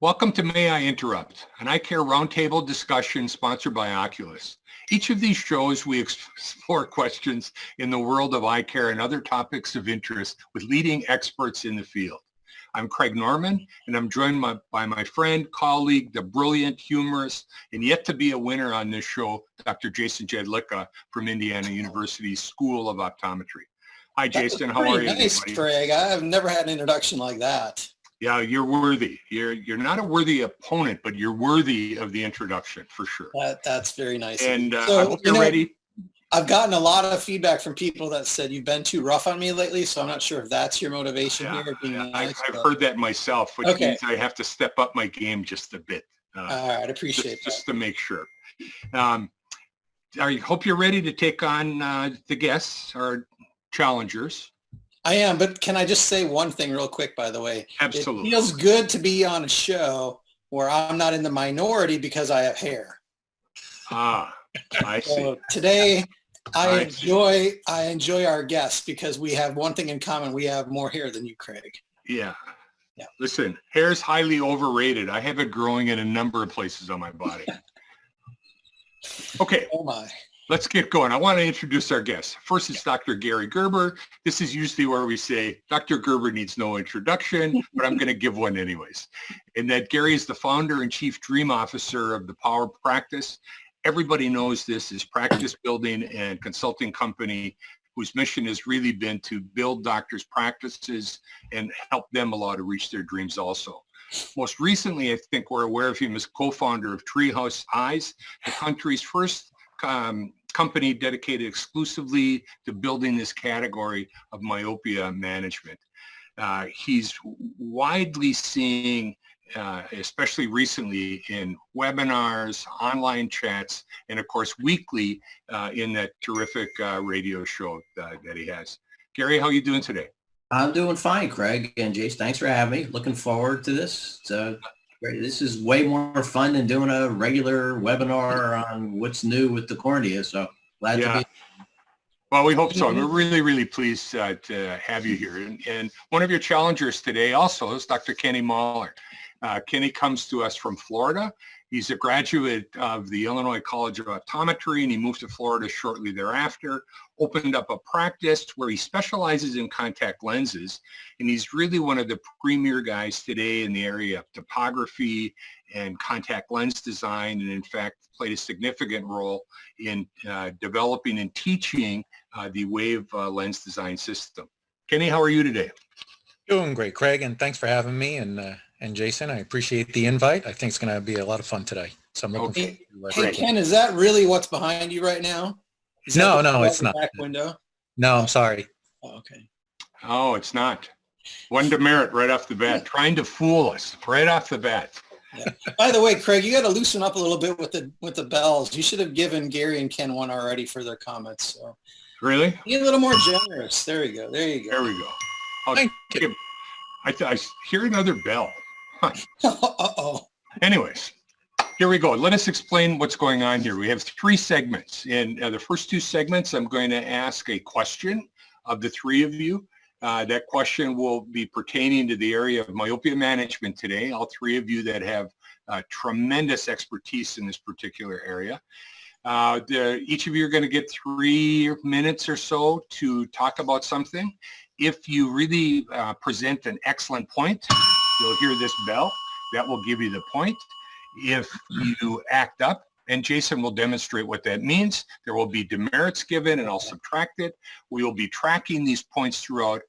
Welcome to May I Interrupt, an eye care roundtable discussion sponsored by OCULUS. Each of these shows, we explore questions in the world of eye care and other topics of interest with leading experts in the field. I'm Craig Norman, and I'm joined by my friend, colleague, the brilliant, humorous, and yet to be a winner on this show, Dr. Jason Jedlicka from Indiana University's School of Optometry. Hi, Jason. How are you? Nice, buddy? Craig. I've never had an introduction like that. Yeah, you're worthy. You're not a worthy opponent, but you're worthy of the introduction for sure. That's very nice. And so, I hope you're ready. I've gotten a lot of feedback from people that said you've been too rough on me lately, so I'm not sure if that's your motivation here. Being nice, I've heard that myself, which means I have to step up my game just a bit. All right, appreciate that. Just to make sure. I hope you're ready to take on the guests or challengers. I am, but can I just say one thing real quick, by the way? Absolutely. It feels good to be on a show where I'm not in the minority because I have hair. Ah, I see. So today, I enjoy our guests because we have one thing in common. We have more hair than you, Craig. Yeah. Listen, hair is highly overrated. I have it growing in a number of places on my body. Okay. Oh, my. Let's get going. I want to introduce our guests. First is Dr. Gary Gerber. This is usually where we say, Dr. Gerber needs no introduction, but I'm going to give one anyways. And that Gary is the founder and chief dream officer of the Power Practice. Everybody knows this is practice building and consulting company whose mission has really been to build doctors' practices and help them allow to reach their dreams also. Most recently, I think we're aware of him as co-founder of Treehouse Eyes, the country's first company dedicated exclusively to building this category of myopia management. He's widely seeing, especially recently in webinars, online chats, and of course weekly in that terrific radio show that he has. Gary, how are you doing today? I'm doing fine, Craig and Jace. Thanks for having me. Looking forward to this. This is way more fun than doing a regular webinar on what's new with the cornea. So glad to be. Well, we hope so. We're really, really pleased to have you here. And one of your challengers today also is Dr. Kenny Mahler. Kenny comes to us from Florida. He's a graduate of the Illinois College of Optometry, and he moved to Florida shortly thereafter, opened up a practice where he specializes in contact lenses. And he's really one of the premier guys today in the area of topography and contact lens design, and in fact, played a significant role in developing and teaching the WAVE lens design system. Kenny, how are you today? Doing great, Craig, and thanks for having me. And Jason, I appreciate the invite. I think it's going to be a lot of fun today. So I'm looking forward to it. Hey, Ken, is that really what's behind you right now? No, it's not. Back window? No, I'm sorry. Oh, okay. Oh, it's not. One demerit right off the bat, trying to fool us right off the bat. Yeah. By the way, Craig, you got to loosen up a little bit with the bells. You should have given Gary and Ken one already for their comments. So. Really? Be a little more generous. There you go. There you go. There we go. Thank you. I hear another bell. Huh. Uh-oh. Anyways, here we go. Let us explain what's going on here. We have three segments. In the first two segments, I'm going to ask a question of the three of you. That question will be pertaining to the area of myopia management today. All three of you that have tremendous expertise in this particular area. Each of you are going to get 3 minutes or so to talk about something. If you really present an excellent point, you'll hear this bell. That will give you the point. If you act up, and Jason will demonstrate what that means, there will be demerits given, and I'll subtract it. We will be tracking these points throughout,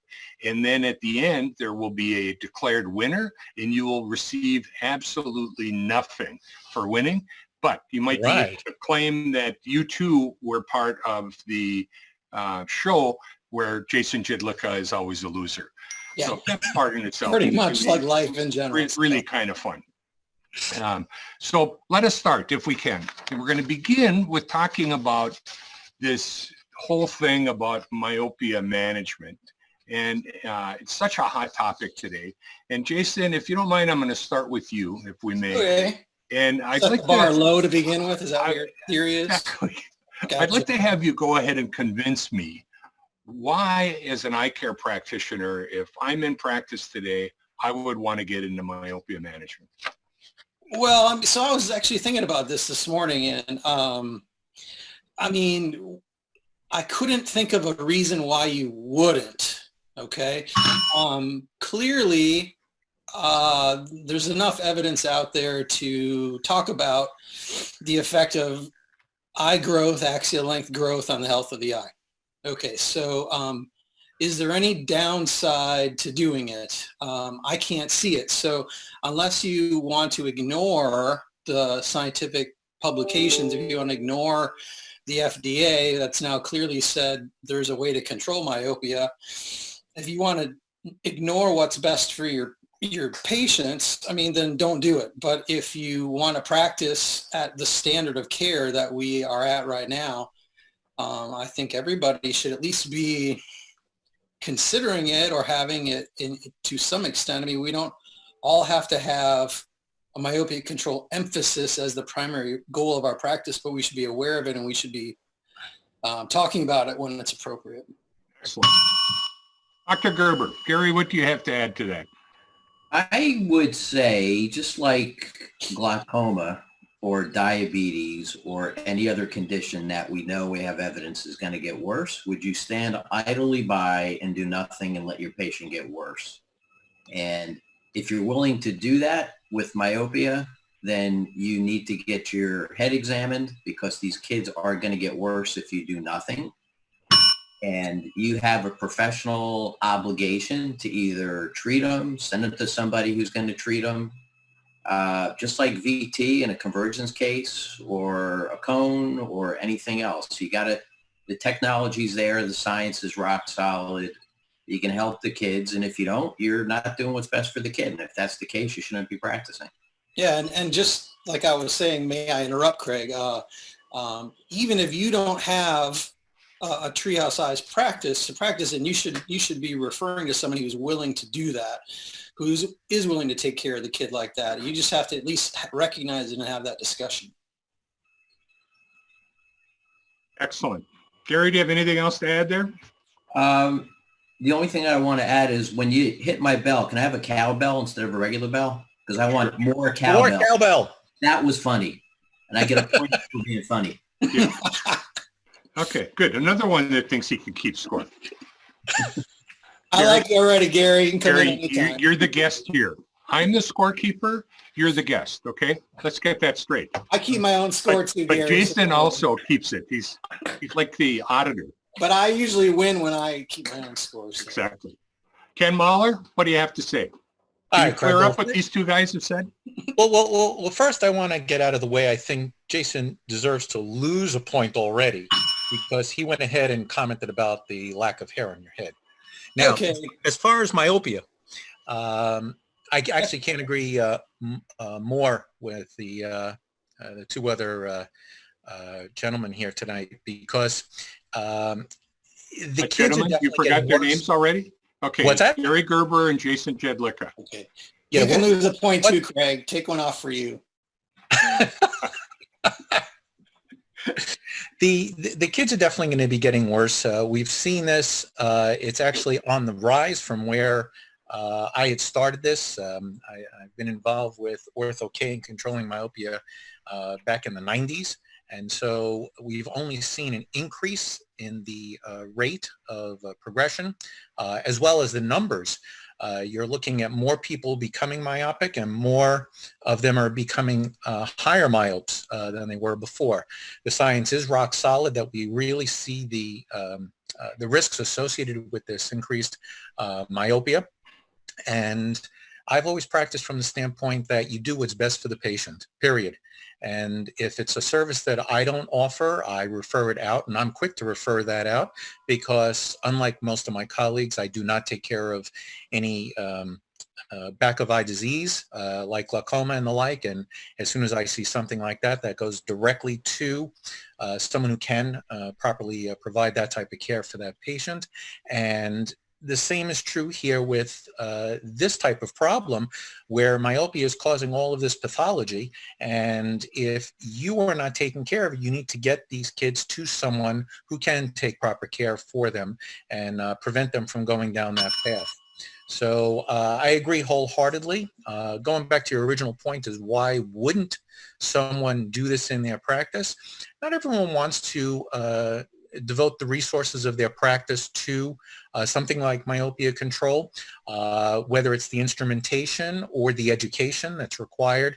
and then at the end, there will be a declared winner, and you will receive absolutely nothing for winning. But you might be able to claim that you too were part of the show where Jason Jedlicka is always a loser. Yeah. So that part in itself. Pretty much like life in general. It's really kind of fun. So let us start if we can. And we're going to begin with talking about this whole thing about myopia management. And it's such a hot topic today. And Jason, if you don't mind, I'm going to start with you, if we may. Okay. And I'd like bar low to begin with. Is that what your theory is? Exactly. Gotcha. I'd like to have you go ahead and convince me why, as an eye care practitioner, if I'm in practice today, I would want to get into myopia management. Well, so I was actually thinking about this morning, and I mean, I couldn't think of a reason why you wouldn't. Okay, clearly, there's enough evidence out there to talk about the effect of eye growth, axial length growth on the health of the eye. Okay, so is there any downside to doing it? I can't see it. So unless you want to ignore the scientific publications, if you want to ignore the FDA that's now clearly said there's a way to control myopia, if you want to ignore what's best for your patients, I mean, then don't do it. But if you want to practice at the standard of care that we are at right now, I think everybody should at least be considering it or having it to some extent. I mean, we don't all have to have a myopia control emphasis as the primary goal of our practice, but we should be aware of it and we should be talking about it when it's appropriate. Excellent. Dr. Gerber, Gary, what do you have to add to that? I would say, just like glaucoma or diabetes or any other condition that we know we have evidence is going to get worse, would you stand idly by and do nothing and let your patient get worse? And if you're willing to do that with myopia, then you need to get your head examined, because these kids are going to get worse if you do nothing. And you have a professional obligation to either treat them, send them to somebody who's going to treat them, just like VT in a convergence case or a cone or anything else. You got to, the technology's there, the science is rock solid. You can help the kids, and if you don't, you're not doing what's best for the kid. And if that's the case, you shouldn't be practicing. Yeah, and just like I was saying, may I interrupt, Craig? Even if you don't have a treehouse-sized practice to practice, and you should be referring to somebody who's willing to do that, who is willing to take care of the kid like that. You just have to at least recognize it and have that discussion. Excellent. Gary, do you have anything else to add there? The only thing I want to add is when you hit my bell, can I have a cowbell instead of a regular bell? Because I want more cowbell. More cowbell. That was funny. And I get a point for being funny. Yeah. Okay, good. Another one that thinks he can keep score. I like you already, Gary. You can come in Gary, anytime. you're the guest here. I'm the scorekeeper. You're the guest, okay? Let's get that straight. I keep my own score too, But Gary. Jason also keeps it. He's like the auditor. But I usually win when I keep my own scores. So. Exactly. Ken Mahler, what do you have to say? All Can you right, clear Craig, up what these two guys have said? Well, first I want to get out of the way. I think Jason deserves to lose a point already because he went ahead and commented about the lack of hair on your head. Now, Okay. as far as myopia, I actually can't agree more with the two other gentlemen here tonight, because the kids Gentlemen, are you definitely forgot getting their worse. names already? Okay. What's that? Gary Gerber and Jason Jedlicka. Okay. Yeah, You can what- lose a point what- too, Craig. Take one off for you. The kids are definitely going to be getting worse. We've seen this. It's actually on the rise from where I had started this. I've been involved with Ortho-K and controlling myopia back in the 90s. And so we've only seen an increase in the rate of progression, as well as the numbers. You're looking at more people becoming myopic, and more of them are becoming higher myopes than they were before. The science is rock solid that we really see the risks associated with this increased myopia. And I've always practiced from the standpoint that you do what's best for the patient, period. And if it's a service that I don't offer, I refer it out, and I'm quick to refer that out, because unlike most of my colleagues, I do not take care of any back of eye disease like glaucoma and the like. And as soon as I see something like that, that goes directly to someone who can properly provide that type of care for that patient. And the same is true here with this type of problem, where myopia is causing all of this pathology. And if you are not taking care of it, you need to get these kids to someone who can take proper care for them and prevent them from going down that path. So I agree wholeheartedly. Going back to your original point is why wouldn't someone do this in their practice? Not everyone wants to devote the resources of their practice to something like myopia control, whether it's the instrumentation or the education that's required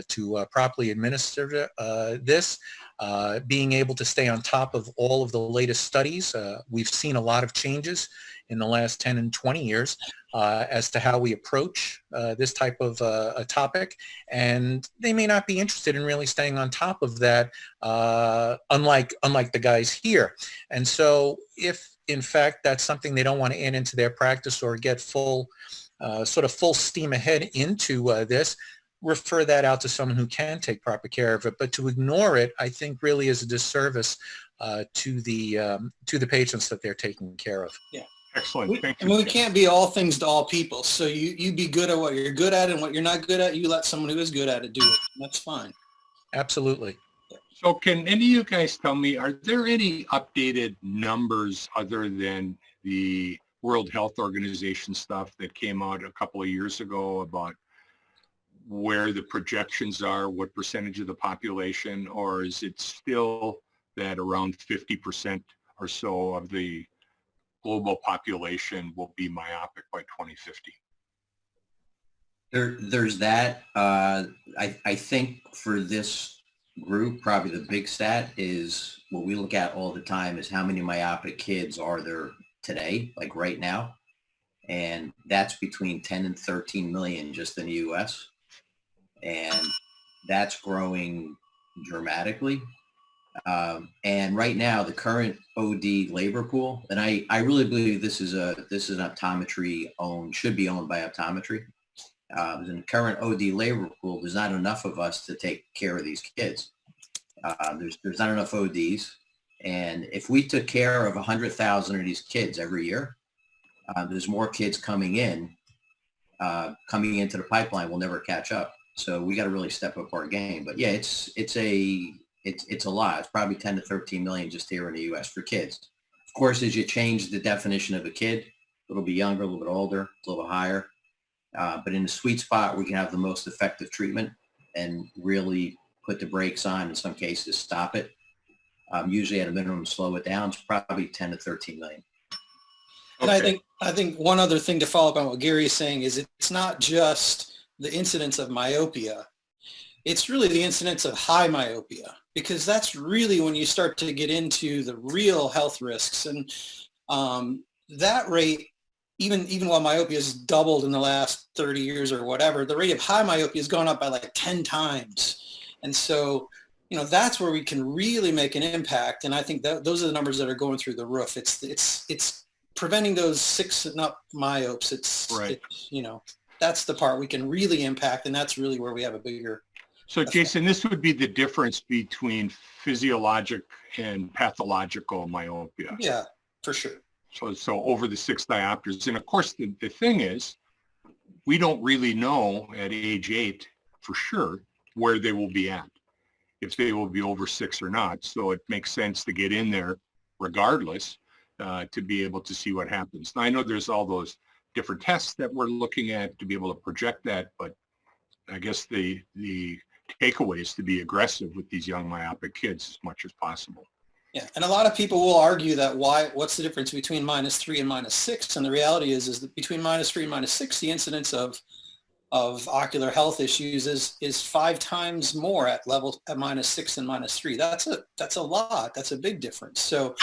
to properly administer this. Being able to stay on top of all of the latest studies. We've seen a lot of changes in the last 10 and 20 years as to how we approach this type of a topic. And they may not be interested in really staying on top of that, unlike the guys here. And so if, in fact, that's something they don't want to add into their practice or get full steam ahead into this, refer that out to someone who can take proper care of it. But to ignore it, I think, really is a disservice to the patients that they're taking care of. Yeah. Excellent. Thank you. I mean, we can't be all things to all people. So you be good at what you're good at, and what you're not good at, you let someone who is good at it do it. That's fine. Absolutely. So can any of you guys tell me, are there any updated numbers other than the World Health Organization stuff that came out a couple of years ago about where the projections are, what percentage of the population, or is it still that around 50% or so of the global population will be myopic by 2050? There's that. I think for this group, probably the big stat is what we look at all the time is how many myopic kids are there today, like right now. And that's between 10 and 13 million just in the US. And that's growing dramatically. And right now, the current OD labor pool, and I really believe this is an optometry should be owned by optometry. In the current OD labor pool, there's not enough of us to take care of these kids. There's not enough ODs. And if we took care of 100,000 of these kids every year, there's more kids coming into the pipeline. We'll never catch up. So we got to really step up our game. But yeah, it's a lot. It's probably 10 to 13 million just here in the U.S. for kids. Of course, as you change the definition of a kid, a little bit younger, a little bit older, a little bit higher. But in the sweet spot, we can have the most effective treatment and really put the brakes on, in some cases, stop it. Usually at a minimum, slow it down. It's probably 10 to 13 million. And Okay. I think one other thing to follow up on what Gary is saying is it's not just the incidence of myopia. It's really the incidence of high myopia, because that's really when you start to get into the real health risks. And that rate, even while myopia has doubled in the last 30 years or whatever, the rate of high myopia has gone up by like 10 times. And so, that's where we can really make an impact. And I think that those are the numbers that are going through the roof. It's preventing those 6 and up myopes. Right. That's the part we can really impact. And that's really where we have a bigger. So Jason, this would be the difference between physiologic and pathological myopia. Yeah, for sure. So over the 6 diopters. And of course, the thing is, we don't really know at age 8 for sure where they will be at, if they will be over 6 or not. So it makes sense to get in there regardless to be able to see what happens. Now, I know there's all those different tests that we're looking at to be able to project that, but I guess the takeaway is to be aggressive with these young myopic kids as much as possible. Yeah, and a lot of people will argue that what's the difference between -3 and -6? And the reality is that between -3 and -6, the incidence of ocular health issues is 5 times more at levels at -6 and -3. That's a lot. That's a big difference. So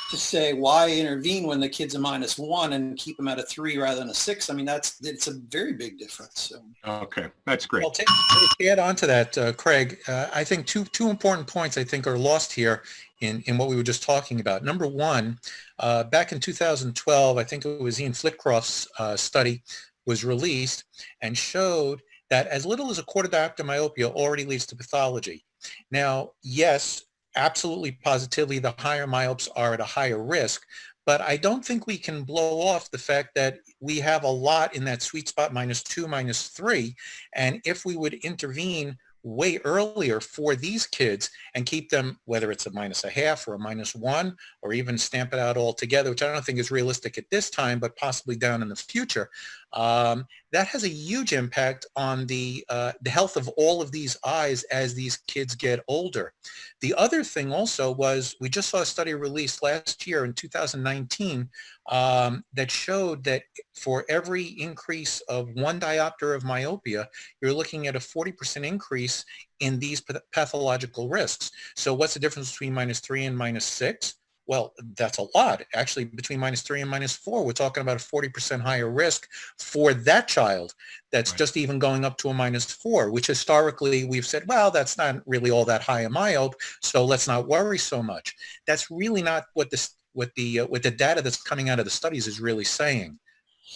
to say why intervene when the kid's a -1 and keep them at a 3 rather than a 6, I mean, it's a very big difference. So. Okay, that's great. Well, to add on to that, Craig, I think two important points I think are lost here in what we were just talking about. Number one, back in 2012, I think it was Ian Flitcroft's study was released and showed that as little as a quarter diopter myopia already leads to pathology. Now, yes, absolutely positively, the higher myopes are at a higher risk, but I don't think we can blow off the fact that we have a lot in that sweet spot -2, -3, and if we would intervene way earlier for these kids and keep them, whether it's a -0.5 or a -1, or even stamp it out altogether, which I don't think is realistic at this time, but possibly down in the future. That has a huge impact on the health of all of these eyes as these kids get older. The other thing also was, we just saw a study released last year in 2019 that showed that for every increase of 1 diopter of myopia, you're looking at a 40% increase in these pathological risks. So what's the difference between -3 and -6? Well, that's a lot. Actually, between -3 and -4, we're talking about a 40% higher risk for that child that's Right. just even going up to a -4, which historically we've said, well, that's not really all that high a myope, so let's not worry so much. That's really not what the data that's coming out of the studies is really saying.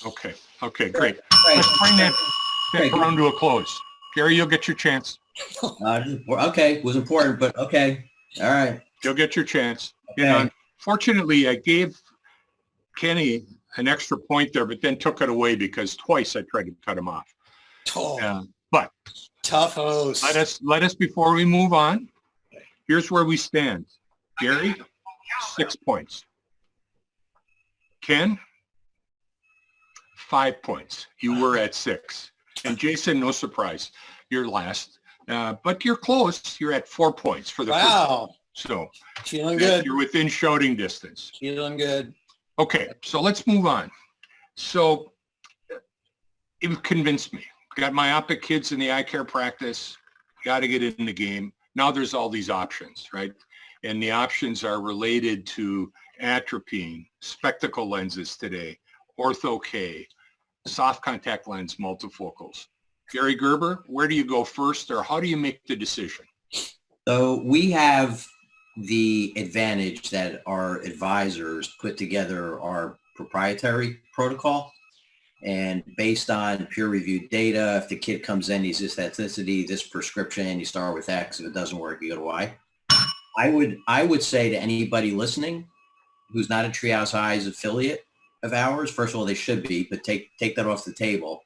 Okay, great. Right. Let's bring that Great. round to a close. Gary, you'll get your chance. Okay, was important, but okay. All right. You'll get your chance. Okay. You know, unfortunately, I gave Kenny an extra point there, but then took it away because twice I tried to cut him off. Oh, But tough host. let us, before we move on, here's where we stand. Gary, 6 points. Ken, 5 points. You were at 6. And Jason, no surprise, you're last. But you're close. You're at 4 points for the first. Wow. So Feeling good. you're within shouting distance. Feeling good. Okay, so let's move on. So it convinced me. Got myopic kids in the eye care practice. Got to get in the game. Now there's all these options, right? And the options are related to atropine, spectacle lenses today, ortho-K, soft contact lens multifocals. Gary Gerber, where do you go first, or how do you make the decision? So we have the advantage that our advisors put together our proprietary protocol, and based on peer-reviewed data, if the kid comes in, he's this ethnicity, this prescription, you start with X. If it doesn't work, you go to Y. I would say to anybody listening who's not a Treehouse Eyes affiliate of ours, first of all, they should be, but take that off the table.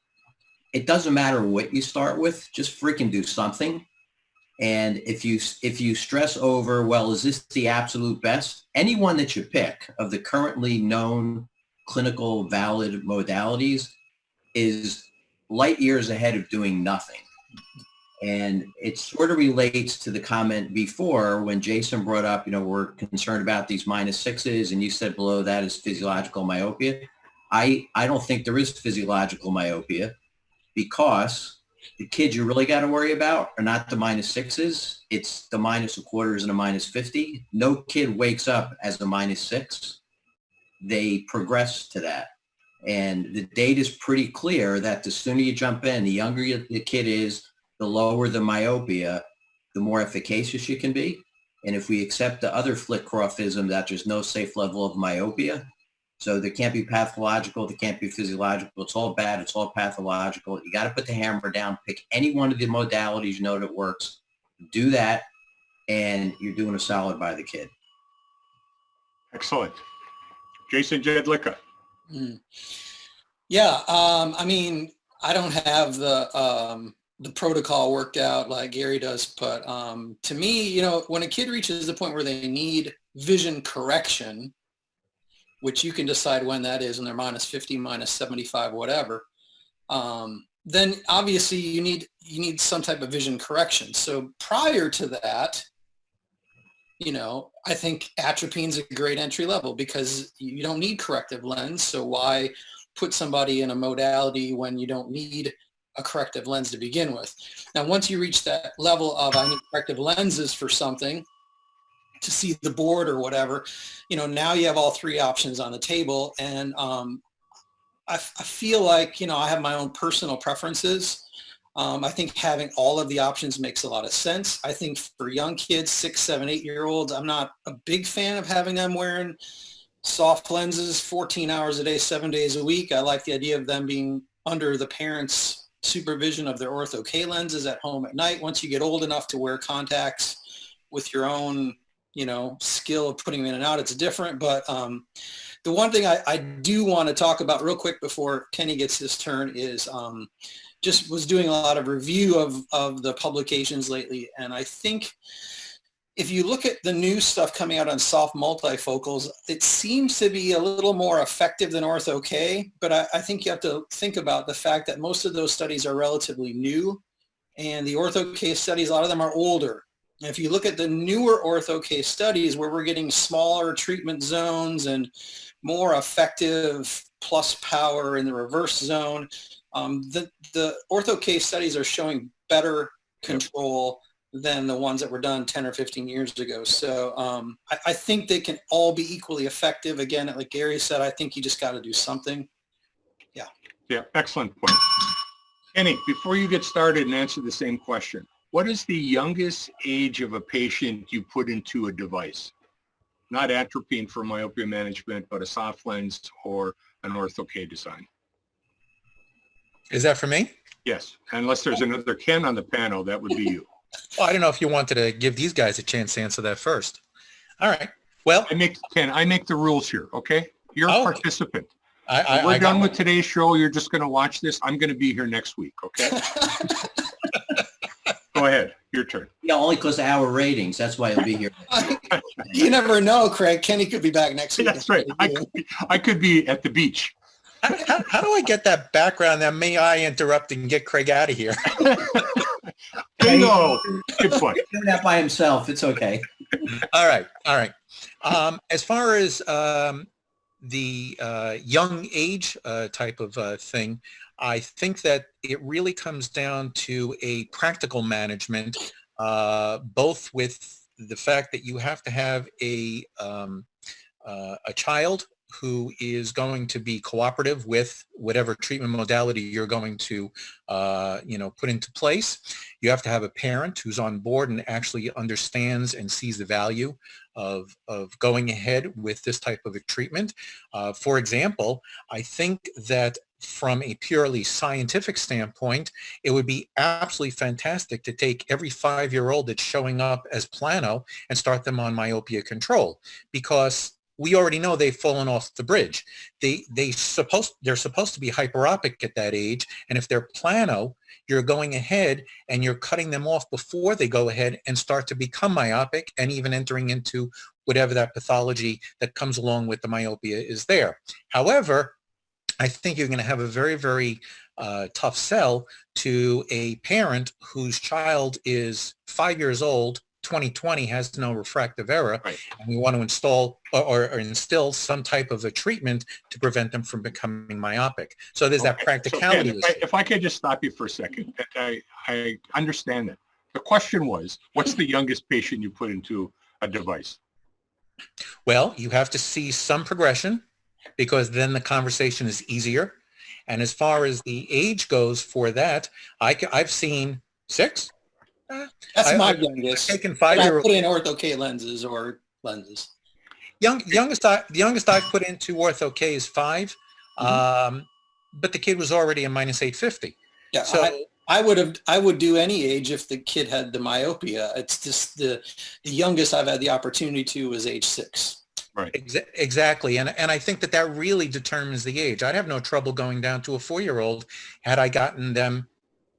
It doesn't matter what you start with, just freaking do something. And if you stress over, well, is this the absolute best? Anyone that you pick of the currently known clinical valid modalities is light years ahead of doing nothing. And it sort of relates to the comment before when Jason brought up, we're concerned about these -6s, and you said below that is physiological myopia. I don't think there is physiological myopia, because the kids you really got to worry about are not the -6s. It's the -1/4s and a -50. No kid wakes up as a -6. They progress to that. And the data is pretty clear that the sooner you jump in, the younger the kid is, the lower the myopia, the more efficacious you can be. And if we accept the other Flitcroftism that there's no safe level of myopia, so there can't be pathological, there can't be physiological, it's all bad, it's all pathological. You got to put the hammer down, pick any one of the modalities you know that works, do that, and you're doing a solid by the kid. Excellent. Jason Jedlicka. Yeah, I mean, I don't have the protocol worked out like Gary does, but to me, when a kid reaches the point where they need vision correction, which you can decide when that is, and they're -50, -75, whatever, then obviously you need some type of vision correction. So prior to that, I think atropine's a great entry level because you don't need corrective lens. So why put somebody in a modality when you don't need a corrective lens to begin with? Now, once you reach that level of I need corrective lenses for something to see the board or whatever, now you have all 3 options on the table. And I feel like, I have my own personal preferences. I think having all of the options makes a lot of sense. I think for young kids, 6, 7, 8-year-olds, I'm not a big fan of having them wearing soft lenses 14 hours a day, 7 days a week. I like the idea of them being under the parents' supervision of their ortho-K lenses at home at night. Once you get old enough to wear contacts with your own skill of putting them in and out. It's different, but the one thing I do want to talk about real quick before Kenny gets his turn is just was doing a lot of review of the publications lately. And I think if you look at the new stuff coming out on soft multifocals, it seems to be a little more effective than Ortho-K, but I think you have to think about the fact that most of those studies are relatively new, and the Ortho-K studies, a lot of them are older. And if you look at the newer Ortho-K studies where we're getting smaller treatment zones and more effective plus power in the reverse zone, the Ortho-K studies are showing better control than the ones that were done 10 or 15 years ago. So I think they can all be equally effective. Again, like Gary said, I think you just got to do something. Yeah. Yeah, excellent point. Kenny, before you get started and answer the same question, what is the youngest age of a patient you put into a device? Not atropine for myopia management, but a soft lens or an Ortho-K design. Is that for me? Yes, unless there's another Ken on the panel, that would be you. Well, I don't know if you wanted to give these guys a chance to answer that first. All right. Well, I make the rules here, okay? You're a participant. We're done with today's show. You're just going to watch this. I'm going to be here next week, okay? Go ahead. Your turn. Yeah, only because of our ratings. That's why he'll be here. You never know, Craig. Kenny could be back next week. That's right. I could be at the beach. How do I get that background? That may I interrupt and get Craig out of here? Bingo. Good point. Doing that by himself. It's okay. All right. As far as the young age type of thing, I think that it really comes down to a practical management, both with the fact that you have to have a child who is going to be cooperative with whatever treatment modality you're going to, put into place. You have to have a parent who's on board and actually understands and sees the value of going ahead with this type of a treatment. For example, I think that from a purely scientific standpoint, it would be absolutely fantastic to take every 5-year-old that's showing up as plano and start them on myopia control, because we already know they've fallen off the bridge. They're supposed to be hyperopic at that age, and if they're plano, you're going ahead and you're cutting them off before they go ahead and start to become myopic and even entering into whatever that pathology that comes along with the myopia is there. However, I think you're going to have a very, very tough sell to a parent whose child is 5 years old, 20/20, has no refractive error, right, and we want to install or instill some type of a treatment to prevent them from becoming myopic. So there's that practicality. So Ken, if I could just stop you for a second, I understand that. The question was, what's the youngest patient you put into a device? Well, you have to see some progression, because then the conversation is easier. And as far as the age goes for that, I've seen 6. That's my youngest. Taken I 5-year-old. put in Ortho-K lenses or lenses. The youngest I've put into Ortho-K is 5, but the kid was already a -850. Yeah, so I would do any age if the kid had the myopia. It's just the youngest I've had the opportunity to was age 6. Right. Exactly. And I think that really determines the age. I'd have no trouble going down to a 4-year-old had I gotten them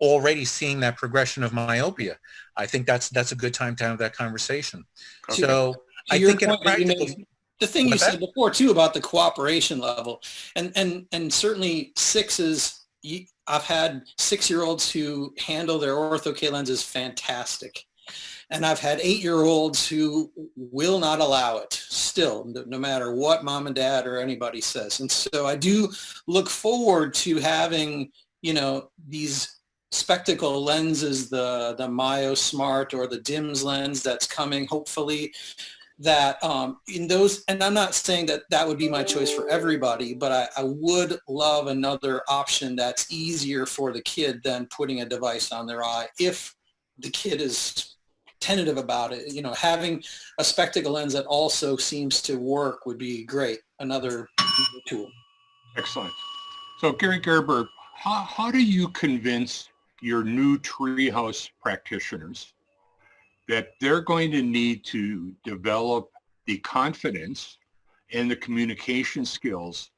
already seeing that progression of myopia. I think that's a good time to have that conversation. Okay. So I think in a practical, the thing you said before too about the cooperation level, and certainly 6s, I've had 6-year-olds who handle their Ortho-K lenses fantastic. And I've had 8-year-olds who will not allow it still, no matter what mom and dad or anybody says. And so I do look forward to having, these spectacle lenses, the MyoSmart or the DIMS lens that's coming, hopefully, that in those, and I'm not saying that would be my choice for everybody, but I would love another option that's easier for the kid than putting a device on their eye if the kid is tentative about it. Having a spectacle lens that also seems to work would be great. Another tool. Excellent. So Gary Gerber, how do you convince your new treehouse practitioners that they're going to need to develop the confidence and the communication skills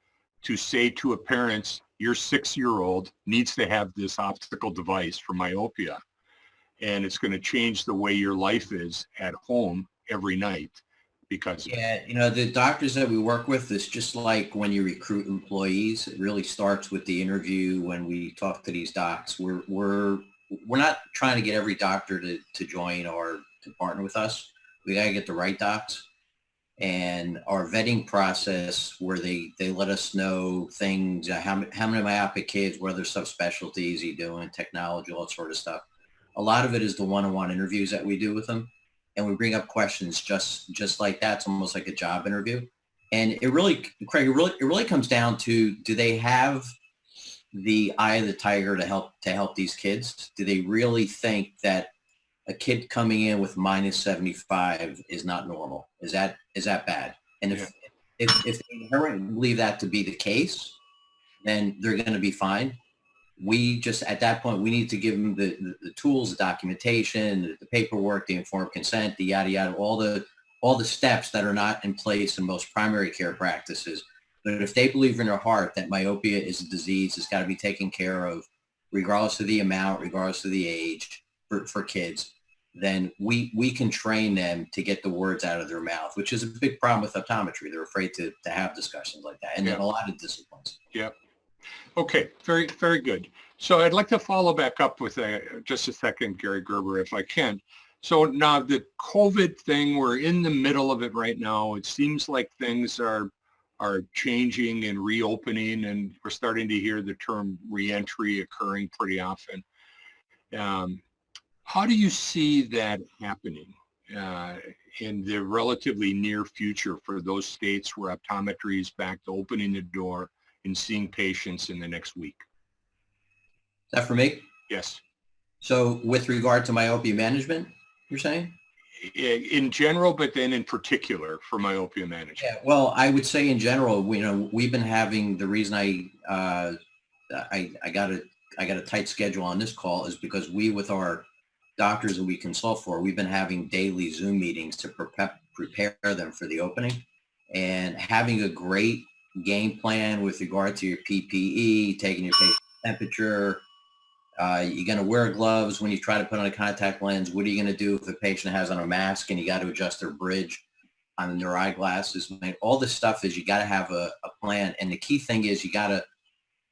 to say to a parent, your 6-year-old needs to have this optical device for myopia. And it's going to change the way your life is at home every night because of it. Yeah, you know, the doctors that we work with, is just like when you recruit employees. It really starts with the interview. When we talk to these docs, we're not trying to get every doctor to join or to partner with us. We got to get the right docs. And our vetting process, where they let us know things, how many myopic kids, what other subspecialties he doing, technology, all that sort of stuff. A lot of it is the one-on-one interviews that we do with them. And we bring up questions just like that. It's almost like a job interview. And it really, Craig, it really comes down to, do they have the eye of the tiger to help these kids? Do they really think that a kid coming in with minus 75 is not normal? Is that bad? And if they inherently believe that to be the case, then they're going to be fine. We just, at that point, we need to give them the tools, the documentation, the paperwork, the informed consent, the yada yada, all the steps that are not in place in most primary care practices. But if they believe in their heart that myopia is a disease that's got to be taken care of, regardless of the amount, regardless of the age, for kids, then we can train them to get the words out of their mouth, which is a big problem with optometry. They're afraid to have discussions like that, and in a lot of disciplines. Yeah. Okay, very, very good. So I'd like to follow back up with just a second, Gary Gerber, if I can. So now the COVID thing, we're in the middle of it right now. It seems like things are changing and reopening, and we're starting to hear the term reentry occurring pretty often. How do you see that happening in the relatively near future for those states where optometry is back to opening the door and seeing patients in the next week? Is that for me? Yes. So with regard to myopia management, you're saying? In general, but then in particular for myopia management. Yeah, well, I would say in general, we've been having, the reason I got a tight schedule on this call is because with our doctors that we consult for, we've been having daily Zoom meetings to prepare them for the opening, and having a great game plan with regard to your PPE, taking your patient temperature. You're going to wear gloves when you try to put on a contact lens. What are you going to do if a patient has on a mask and you got to adjust their bridge on their eyeglasses? All this stuff is, you got to have a plan. And the key thing is, you got to,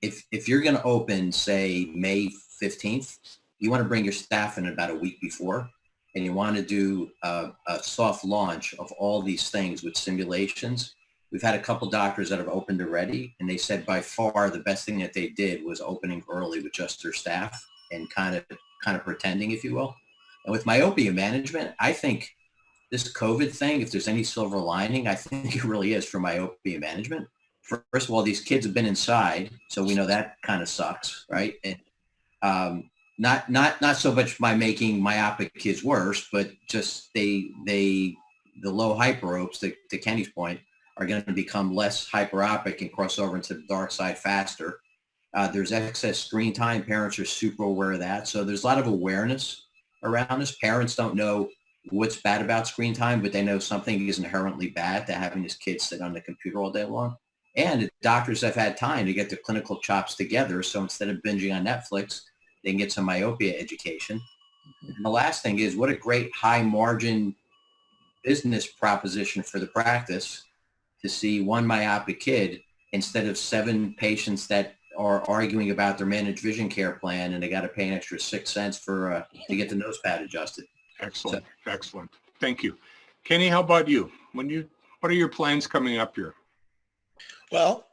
if you're going to open, say, May 15th, you want to bring your staff in about a week before, and you want to do a soft launch of all these things with simulations. We've had a couple doctors that have opened already, and they said by far the best thing that they did was opening early with just their staff and kind of pretending, if you will. And with myopia management, I think this COVID thing, if there's any silver lining, I think it really is for myopia management. First of all, these kids have been inside, so we know that kind of sucks, right? And not so much by making myopic kids worse, but just the low hyperopes, to Kenny's point, are going to become less hyperopic and cross over into the dark side faster. There's excess screen time. Parents are super aware of that. So there's a lot of awareness around this. Parents don't know what's bad about screen time, but they know something is inherently bad to having this kid sit on the computer all day long. And the doctors have had time to get their clinical chops together. So instead of binging on Netflix, they can get some myopia education. And the last thing is, what a great high margin business proposition for the practice to see one myopic kid instead of 7 patients that are arguing about their managed vision care plan, and they got to pay an extra 6 cents to get the nose pad adjusted. Excellent. Excellent. Thank you. Kenny, how about you? What are your plans coming up here? Well,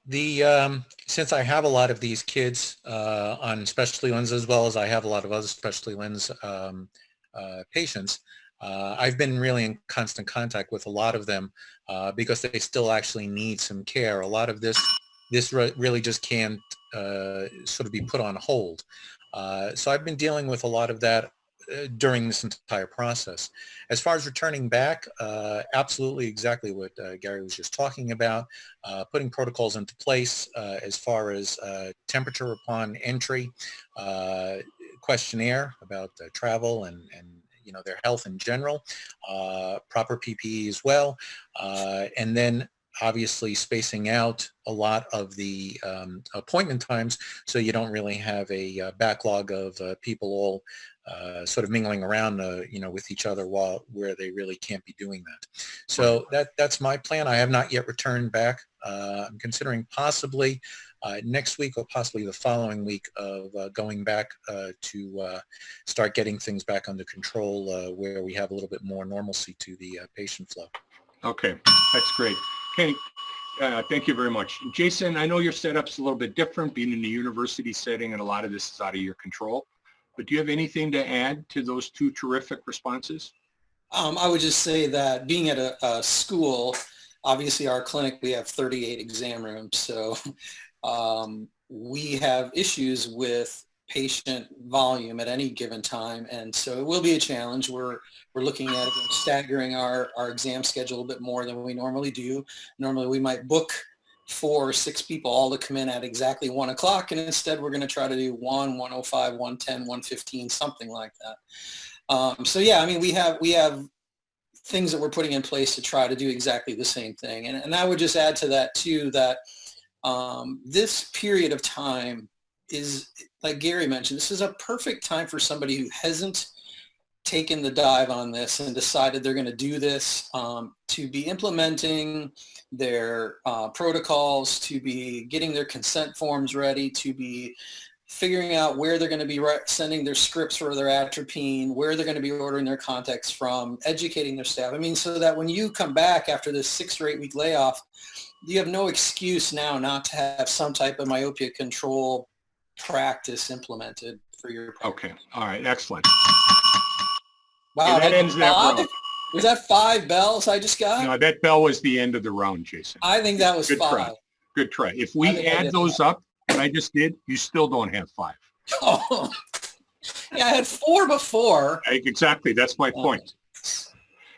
since I have a lot of these kids on specialty lens, as well as I have a lot of other specialty lens patients, I've been really in constant contact with a lot of them because they still actually need some care. A lot of this really just can't sort of be put on hold. So I've been dealing with a lot of that during this entire process. As far as returning back, absolutely exactly what Gary was just talking about, putting protocols into place as far as temperature upon entry, questionnaire about travel and their health in general, proper PPE as well, and then obviously spacing out a lot of the appointment times so you don't really have a backlog of people all sort of mingling around, with each other where they really can't be doing that. So that's my plan. I have not yet returned back. I'm considering possibly next week or possibly the following week of going back to start getting things back under control where we have a little bit more normalcy to the patient flow. Okay, that's great. Kenny, thank you very much. Jason, I know your setup's a little bit different, being in the university setting, and a lot of this is out of your control. But do you have anything to add to those two terrific responses? I would just say that being at a school, obviously our clinic, we have 38 exam rooms. So we have issues with patient volume at any given time. And so it will be a challenge. We're looking at staggering our exam schedule a bit more than we normally do. Normally we might book 4 or 6 people all to come in at exactly 1 o'clock. And instead we're going to try to do 1, 1:05, 1:10, 1:15, something like that. So yeah, I mean, we have things that we're putting in place to try to do exactly the same thing. And I would just add to that too, that this period of time is, like Gary mentioned, this is a perfect time for somebody who hasn't taken the dive on this and decided they're going to do this, to be implementing their protocols, to be getting their consent forms ready, to be figuring out where they're going to be sending their scripts for their atropine, where they're going to be ordering their contacts from, educating their staff. I mean, so that when you come back after this 6 or 8 week layoff, you have no excuse now not to have some type of myopia control practice implemented for your practice. Okay. All right. Excellent. Wow. That ends that round. Was that 5 bells I just got? No, that bell was the end of the round, Jason. I think that was Good 5. try. Good try. If we add those up, what I just did, you still don't have 5. Oh, yeah, I had 4 before. Exactly. That's my point.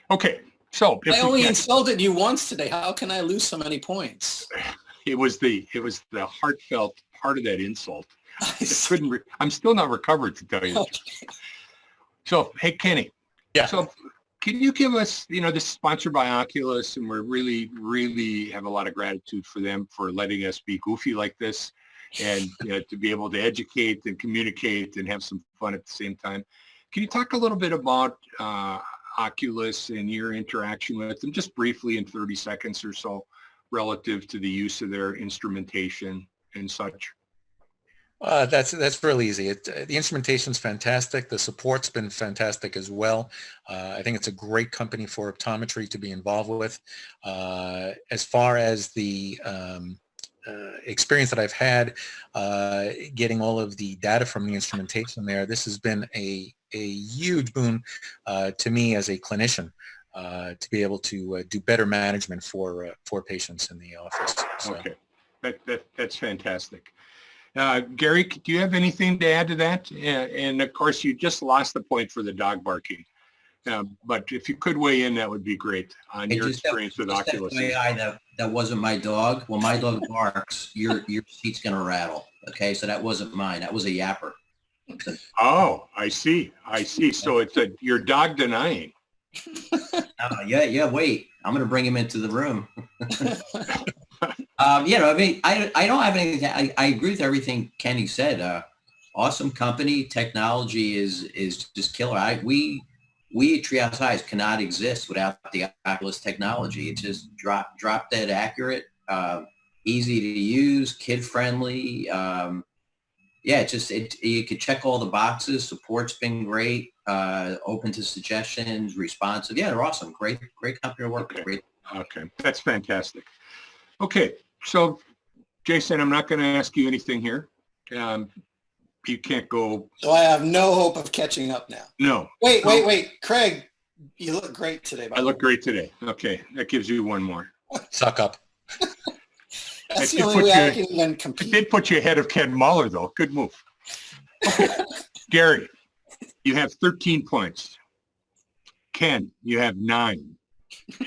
Okay. So I only insulted you once today. How can I lose so many points? it was the heartfelt part of that insult. I'm still not recovered, to tell you the truth. So, hey, Kenny. Yeah. So can you give us, this is sponsored by OCULUS, and we're really, really have a lot of gratitude for them for letting us be goofy like this, and to be able to educate and communicate and have some fun at the same time. Can you talk a little bit about OCULUS and your interaction with them, just briefly in 30 seconds or so, relative to the use of their instrumentation and such? That's really easy. The instrumentation's fantastic. The support's been fantastic as well. I think it's a great company for optometry to be involved with. As far as the experience that I've had getting all of the data from the instrumentation there, this has been a huge boon to me as a clinician to be able to do better management for patients in the office. So. Okay, that's fantastic. Gary, do you have anything to add to that? And of course, you just lost the point for the dog barking. But if you could weigh in, that would be great on your experience with OCULUS. That wasn't my dog. When my dog barks, your seat's going to rattle. Okay, so that wasn't mine. That was a yapper. Oh, I see. So it's your dog denying. Yeah. Wait, I'm going to bring him into the room. I mean, I don't have anything. I agree with everything Kenny said. Awesome company. Technology is just killer. We at Treehouse Eyes cannot exist without the OCULUS technology. It's just drop dead accurate, easy to use, kid friendly. You could check all the boxes. Support's been great. Open to suggestions, responsive. Yeah, they're awesome. Great company to work with. Okay, that's fantastic. Okay, so Jason, I'm not going to ask you anything here. You can't go. So I have no hope of catching up now. No. Wait. Craig, you look great today. I look great today. Okay, that gives you one more. Suck up. That's the only way I can even compete. It did put you ahead of Ken Muller, though. Good move. Gary, you have 13 points. Ken, you have 9.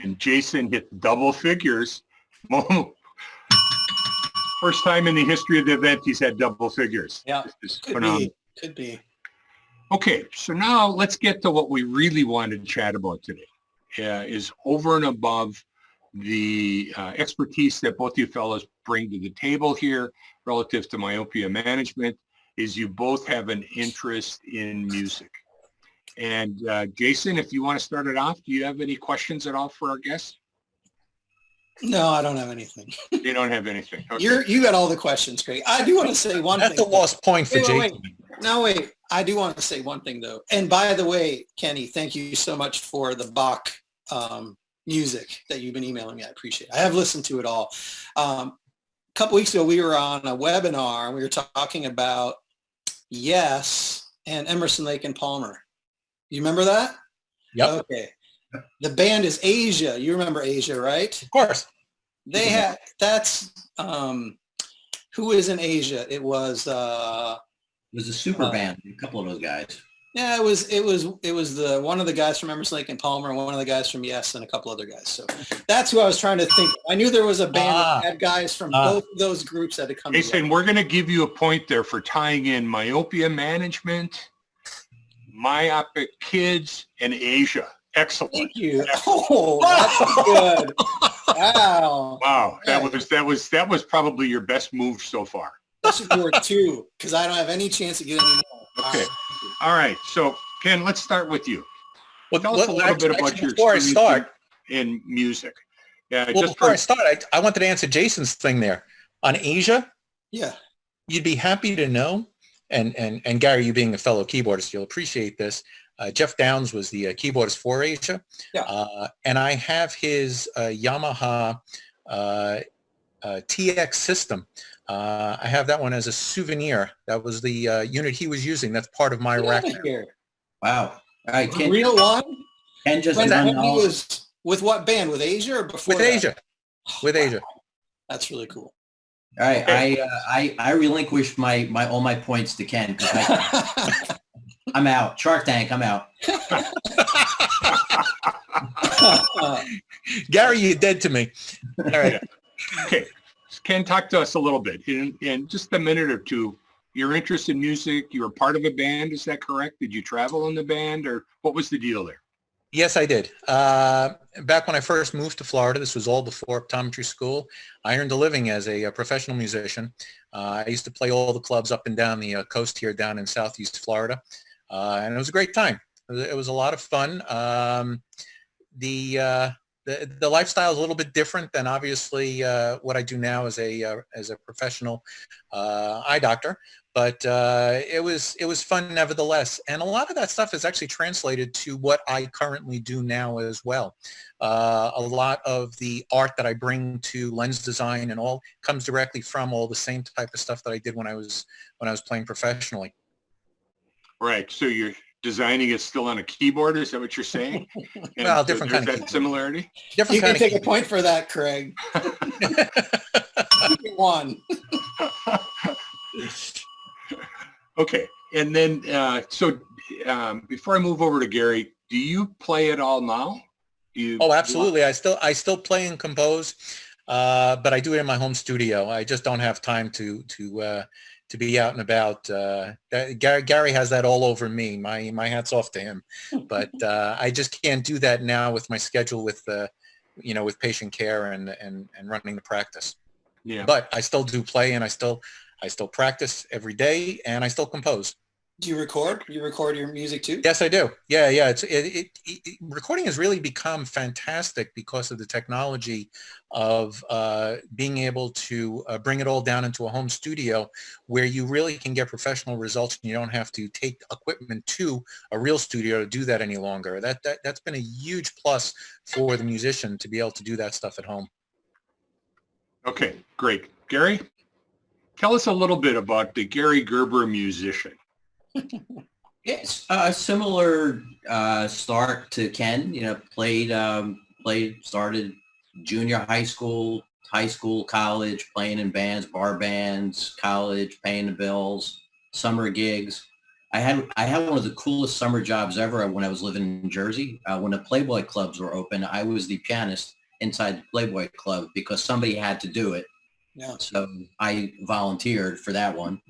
And Jason hit double figures. First time in the history of the event he's had double figures. Yeah, This is phenomenal. Could be. Okay, so now let's get to what we really wanted to chat about today, is over and above the expertise that both you fellows bring to the table here relative to myopia management, is you both have an interest in music. And Jason, if you want to start it off, do you have any questions at all for our guests? No, I don't have anything. You don't have anything. Okay. You got all the questions, Craig. I do want to say one That's thing. a lost point for Jason. Wait. No, wait. I do want to say one thing, though. And by the way, Kenny, thank you so much for the Bach music that you've been emailing me. I appreciate it. I have listened to it all. A couple weeks ago, we were on a webinar, and we were talking about Yes and Emerson, Lake and Palmer. You remember that? Yep. Okay. The band is Asia. You remember Asia, right? Of course. They had, that's, who is in Asia? It was, It was a super band, a couple of those guys. yeah, it was the one of the guys from Emerson, Lake and Palmer, and one of the guys from Yes, and a couple other guys. So that's who I was trying to think. I knew there was a band that had guys from both of those groups that had come together. Jason, we're going to give you a point there for tying in myopia management, myopic kids, and Asia. Excellent. Thank you. Oh, that's good. Wow. Wow, that was probably your best move so far. That should be worth 2, because I don't have any chance to get any more. Okay. All right. So Ken, let's start with you. Well, Tell us a little bit about your before I experience start, in music. Yeah, well, just before for, I start, I wanted to answer Jason's thing there on Asia. Yeah. You'd be happy to know, and Gary, you being a fellow keyboardist, you'll appreciate this. Jeff Downs was the keyboardist for Asia, and I have his Yamaha TX system. I have that one as a souvenir. That was the unit he was using. That's part of my rack. Here. Wow. All right, The real one? Ken just When done he all- was with what band? With Asia or before With that? Asia. With Asia. That's really cool. All right, I relinquished my all my points to Ken because I'm out. Shark Tank, I'm out. Gary, you're dead to me. All right. okay. Ken, talk to us a little bit in just a minute or two. Your interest in music, you were part of a band, is that correct? Did you travel in the band, or what was the deal there? Yes, I did. Back when I first moved to Florida, this was all before optometry school, I earned a living as a professional musician. I used to play all the clubs up and down the coast here down in Southeast Florida, and it was a great time. It was a lot of fun. The lifestyle is a little bit different than obviously what I do now as a professional eye doctor, but it was fun nevertheless. And a lot of that stuff is actually translated to what I currently do now as well. A lot of the art that I bring to lens design and all comes directly from all the same type of stuff that I did when I was playing professionally. Right. So you're designing it still on a keyboard, is that what you're saying? And Well, different there's kind of that similarity? Different You can kind take of a point for that, Craig. You won. Okay. And then, before I move over to Gary, do you play at all now? Oh, absolutely. I still play and compose, but I do it in my home studio. I just don't have time to be out and about. Gary has that all over me. My hat's off to him, but I just can't do that now with my schedule with with patient care and running the practice. Yeah. But I still do play, and I still practice every day, and I still compose. Do you record? You record your music too? Yes, I do. Yeah. Recording has really become fantastic because of the technology of being able to bring it all down into a home studio where you really can get professional results, and you don't have to take equipment to a real studio to do that any longer. That's been a huge plus for the musician to be able to do that stuff at home. Okay, great. Gary, tell us a little bit about the Gary Gerber musician. It's a similar start to Ken. Started junior high school, college, playing in bands, bar bands, college, paying the bills, summer gigs. I had one of the coolest summer jobs ever when I was living in Jersey. When the Playboy clubs were open, I was the pianist inside the Playboy club because somebody had to do it. Yeah. So I volunteered for that one.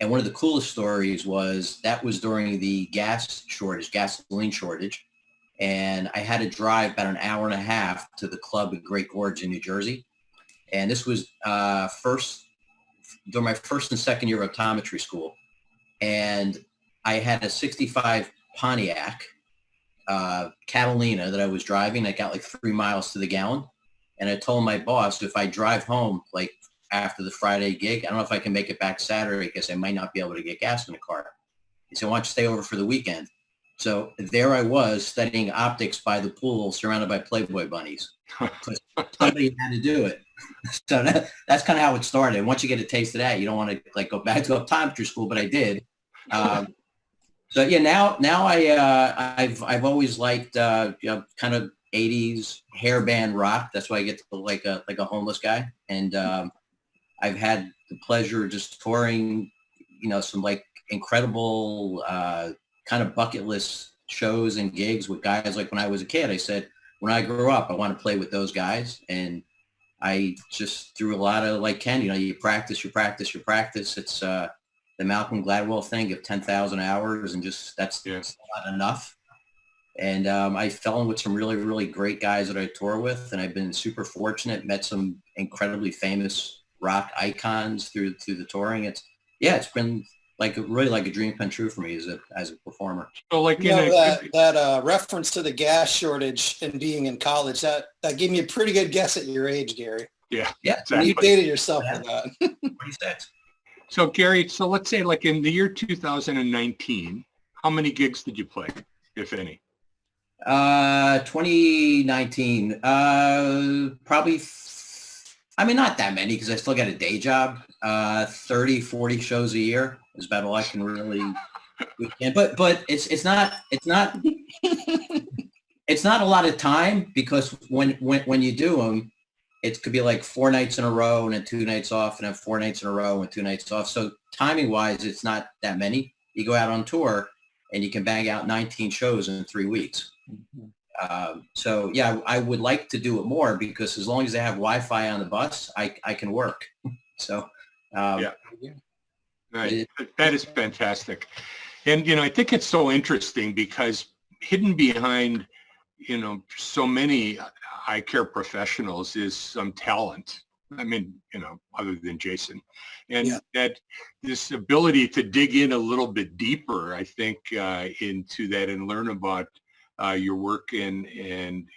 And one of the coolest stories was that was during the gasoline shortage. And I had to drive about an hour and a half to the club in Great Gorge in New Jersey. And this was during my first and second year of optometry school. And I had a 65 Pontiac Catalina that I was driving. I got like 3 miles to the gallon. And I told my boss, if I drive home like after the Friday gig, I don't know if I can make it back Saturday because I might not be able to get gas in the car. He said, why don't you stay over for the weekend? So there I was studying optics by the pool, surrounded by Playboy bunnies. Somebody had to do it. So that's kind of how it started. And once you get a taste of that, you don't want to like go back to optometry school, but I did. So yeah, now I've always liked kind of 80s hairband rock. That's why I get to look like a homeless guy. And I've had the pleasure of just touring, some like incredible kind of bucket list shows and gigs with guys. Like when I was a kid, I said, when I grow up, I want to play with those guys. And I just threw a lot of like Ken, you practice. It's the Malcolm Gladwell thing of 10,000 hours and just that's not enough. And I fell in with some really, really great guys that I tour with. And I've been super fortunate, met some incredibly famous rock icons through the touring. It's been really like a dream come true for me as a performer. So like that reference to the gas shortage and being in college, that gave me a pretty good guess at your age, Gary. Yeah, exactly. You dated yourself for that. 26. So Gary, let's say like in the year 2019, how many gigs did you play, if any? 2019, probably, not that many because I still got a day job. 30, 40 shows a year is about all I can really weekend. But it's not it's not a lot of time because when you do them, it could be like 4 nights in a row and then 2 nights off and then 4 nights in a row and 2 nights off. So timing wise, it's not that many. You go out on tour and you can bang out 19 shows in 3 weeks. So yeah, I would like to do it more because as long as they have Wi-Fi on the bus, I can work. So right. That is fantastic. And I think it's so interesting because hidden behind so many eye care professionals is some talent. Other than Jason, and that this ability to dig in a little bit deeper, I think, into that and learn about your work and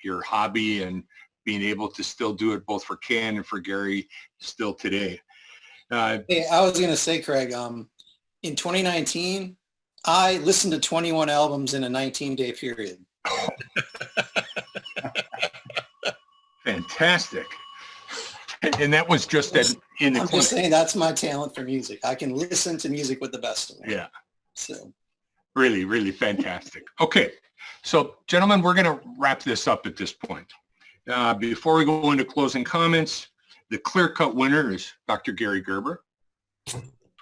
your hobby and being able to still do it both for Ken and for Gary still today. Hey, I was going to say, Craig, in 2019, I listened to 21 albums in a 19-day period. Fantastic. And that was just in the I'm just saying that's my talent for music. I can listen to music with the best of them. Yeah. So really, really fantastic. Okay. So gentlemen, we're going to wrap this up at this point. Before we go into closing comments, the clear-cut winner is Dr. Gary Gerber.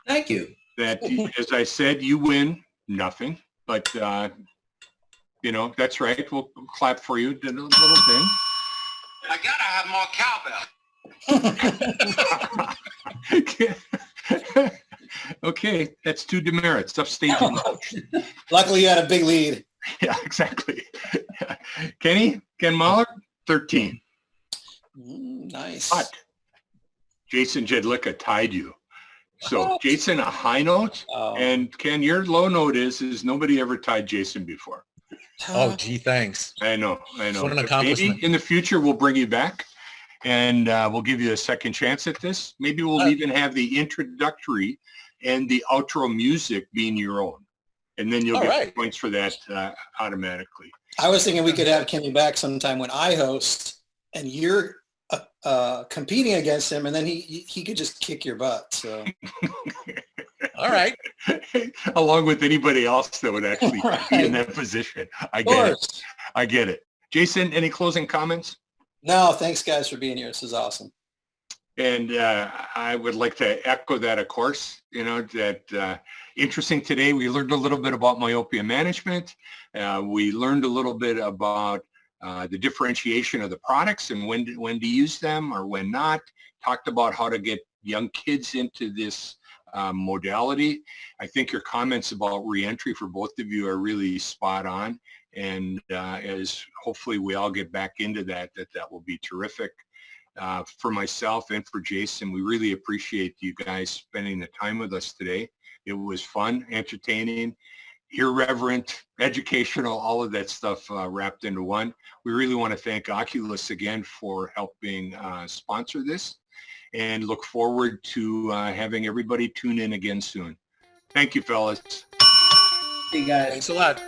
Thank you. That, as I said, you win nothing, but that's right. We'll clap for you. Did a little thing. I gotta have more cowbell. Okay, that's 2 demerits. Upstage. Luckily, you had a big lead. Yeah, exactly. Ken Mahler, 13. Nice. But Jason Jedlicka tied you. So Jason, a high note, and Ken, your low note is nobody ever tied Jason before. Oh, gee, thanks. I know. What an accomplishment. Maybe in the future we'll bring you back and we'll give you a second chance at this. Maybe we'll even have the introductory and the outro music being your own. And then you'll get points for that automatically. I was thinking we could have Kenny back sometime when I host and you're competing against him, and then he could just kick your butt. So, all right. Along with anybody else that would actually be in that position. I get it. Jason, any closing comments? No, thanks guys for being here. This is awesome. And I would like to echo that, of course, that interesting today. We learned a little bit about myopia management. We learned a little bit about the differentiation of the products and when to use them or when not. Talked about how to get young kids into this modality. I think your comments about reentry for both of you are really spot on. And as hopefully we all get back into that will be terrific. For myself and for Jason, we really appreciate you guys spending the time with us today. It was fun, entertaining, irreverent, educational, all of that stuff wrapped into one. We really want to thank Oculus again for helping sponsor this, and look forward to having everybody tune in again soon. Thank you, fellas. Hey guys. Thanks a lot.